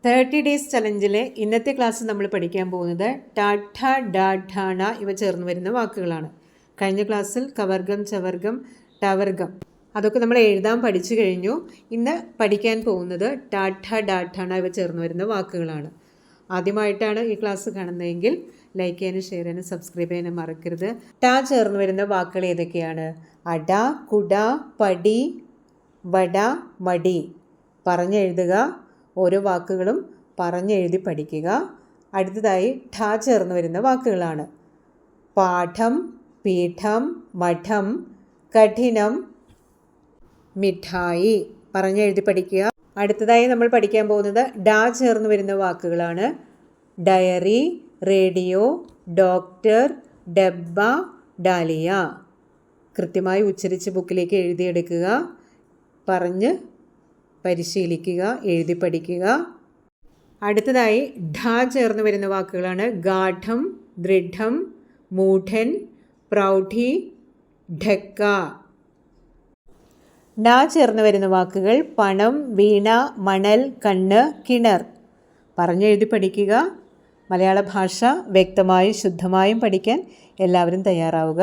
30 days ചലഞ്ചിലെ ഇന്നത്തെ class നമ്മൾ പഠിക്കാൻ പോകുന്നത് ടാഠ ഡാഠാണ ഇവ ചേർന്ന് വരുന്ന വാക്കുകളാണ്. കഴിഞ്ഞ ക്ലാസ്സിൽ കവർഗം, ചവർഗം, ടവർഗം അതൊക്കെ നമ്മൾ എഴുതാൻ പഠിച്ചു കഴിഞ്ഞു. ഇന്ന് പഠിക്കാൻ പോകുന്നത് ടാഠ ഡാഠാണ ഇവ ചേർന്ന് വരുന്ന വാക്കുകളാണ്. ആദ്യമായിട്ടാണ് ഈ ക്ലാസ് കാണുന്നതെങ്കിൽ ലൈക്ക് ചെയ്യാനും ഷെയർ ചെയ്യാനും സബ്സ്ക്രൈബ് ചെയ്യാനും മറക്കരുത്. ടാ ചേർന്ന് വരുന്ന വാക്കുകൾ ഏതൊക്കെയാണ്? അട, കുട, പടി, വട, മടി. പറഞ്ഞെഴുതുക. ഓരോ വാക്കുകളും പറഞ്ഞെഴുതി പഠിക്കുക. അടുത്തതായി ഠ ചേർന്ന് വരുന്ന വാക്കുകളാണ്. പാഠം, പീഠം, മഠം, കഠിനം, മിഠായി. പറഞ്ഞെഴുതി പഠിക്കുക. അടുത്തതായി നമ്മൾ പഠിക്കാൻ പോകുന്നത് ഡാ ചേർന്ന് വരുന്ന വാക്കുകളാണ്. ഡയറി, റേഡിയോ, ഡോക്ടർ, ഡബ്ബ, ഡാലിയ. കൃത്യമായി ഉച്ചരിച്ച് ബുക്കിലേക്ക് എഴുതിയെടുക്കുക. പറഞ്ഞ് പരിശീലിക്കുക, എഴുതി പഠിക്കുക. അടുത്തതായി ഢ ചേർന്ന് വരുന്ന വാക്കുകളാണ്. ഗാഠം, ദൃഢം, മൂഢൻ, പ്രൗഢി, ഢക്ക. ഡ ചേർന്ന് വരുന്ന വാക്കുകൾ പണം, വീണ, മണൽ, കണ്ണ്, കിണർ. പറഞ്ഞെഴുതി പഠിക്കുക. മലയാള ഭാഷ വ്യക്തമായും ശുദ്ധമായും പഠിക്കാൻ എല്ലാവരും തയ്യാറാവുക.